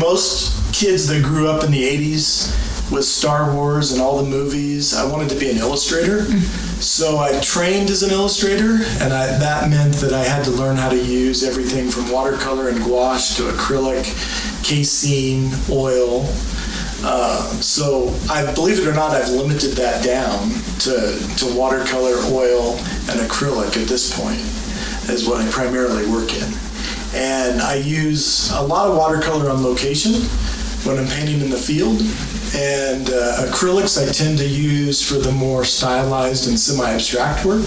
most kids that grew up in the 80s with Star Wars and all the movies, I wanted to be an illustrator. So I trained as an illustrator, and that meant that I had to learn how to use everything from watercolor and gouache to acrylic, casein, oil. So I believe it or not, I've limited that down to watercolor, oil, and acrylic at this point, is what I primarily work in. And I use a lot of watercolor on location when I'm painting in the field. And acrylics I tend to use for the more stylized and semi-abstract work.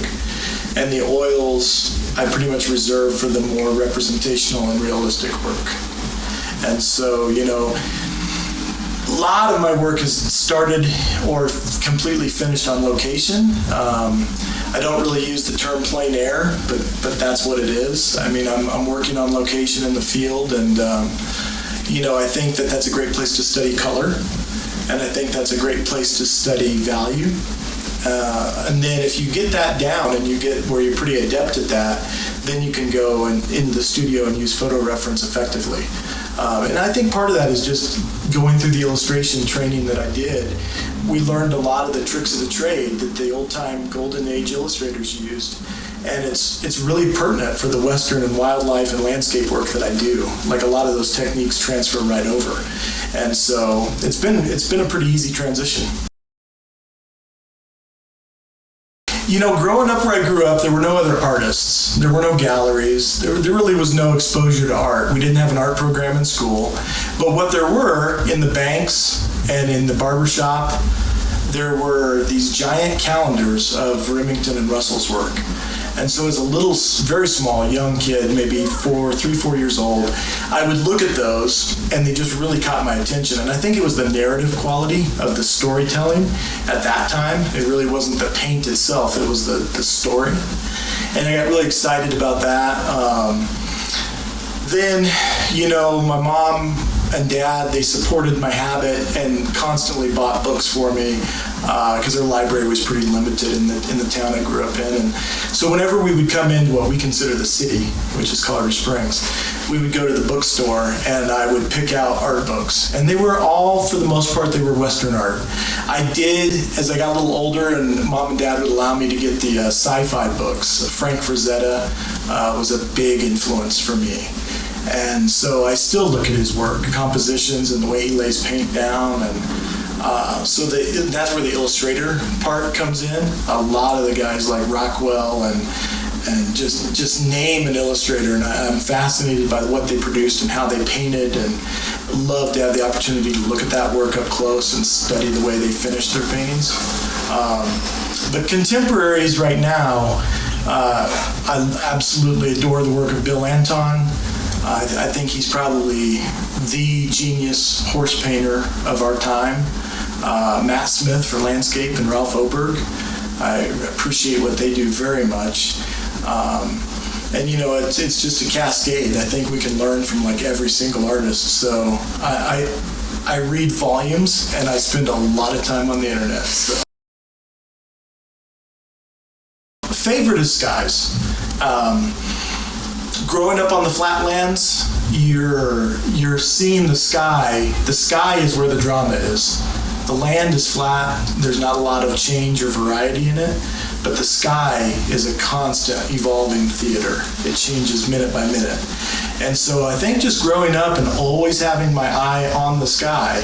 And the oils I pretty much reserve for the more representational and realistic work. And so, a lot of my work has started or completely finished on location. I don't really use the term plein air, but that's what it is. I mean, I'm working on location in the field, and I think that that's a great place to study color, and I think that's a great place to study value. And then if you get that down and you get where you're pretty adept at that, then you can go into the studio and use photo reference effectively. And I think part of that is just going through the illustration training that I did. We learned a lot of the tricks of the trade that the old-time golden age illustrators used. And it's really pertinent for the Western and wildlife and landscape work that I do. Like, a lot of those techniques transfer right over. And so it's been a pretty easy transition. Growing up where I grew up, there were no other artists. There were no galleries. There really was no exposure to art. We didn't have an art program in school. But what there were in the banks and in the barbershop, there were these giant calendars of Remington and Russell's work. And so as a little, very small, young kid, maybe 4 years old, I would look at those, and they just really caught my attention. And I think it was the narrative quality of the storytelling at that time. It really wasn't the paint itself, it was the story. And I got really excited about that. Then, my mom and dad, they supported my habit and constantly bought books for me because their library was pretty limited in the town I grew up in. And so whenever we would come into what we consider the city, which is Colorado Springs, we would go to the bookstore and I would pick out art books. And they were all, for the most part, they were Western art. I did, as I got a little older and mom and dad would allow me to get the sci-fi books. Frank Frazetta was a big influence for me. And so I still look at his work, compositions and the way he lays paint down. And so that's where the illustrator part comes in. A lot of the guys like Rockwell and just name an illustrator, and I'm fascinated by what they produced and how they painted, and love to have the opportunity to look at that work up close and study the way they finished their paintings. But contemporaries right now, I absolutely adore the work of Bill Anton. I think he's probably the genius horse painter of our time. Matt Smith for landscape and Ralph Oberg. I appreciate what they do very much. And it's just a cascade. I think we can learn from every single artist. So I read volumes and I spend a lot of time on the internet. So. Favorite is skies. Growing up on the flatlands, you're seeing the sky. The sky is where the drama is. The land is flat. There's not a lot of change or variety in it, but the sky is a constant evolving theater. It changes minute by minute. And so I think just growing up and always having my eye on the sky,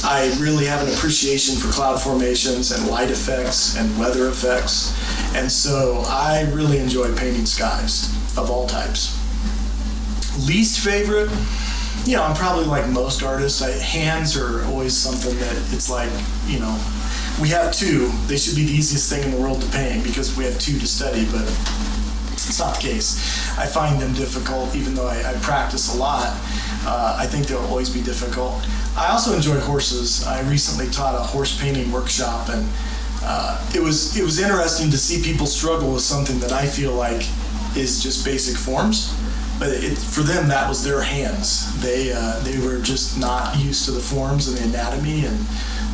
I really have an appreciation for cloud formations and light effects and weather effects. And so I really enjoy painting skies of all types. Least favorite, I'm probably like most artists. Hands are always something that it's we have two. They should be the easiest thing in the world to paint because we have two to study, but it's not the case. I find them difficult, even though I practice a lot. I think they'll always be difficult. I also enjoy horses. I recently taught a horse painting workshop, and it was interesting to see people struggle with something that I feel like is just basic forms, but for them that was their hands. They were just not used to the forms and the anatomy, and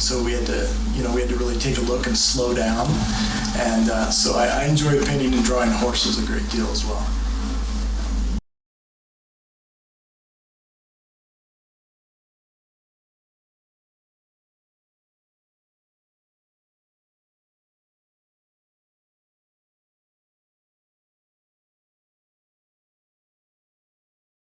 so we had to really take a look and slow down. And so I enjoy painting and drawing horses a great deal as well.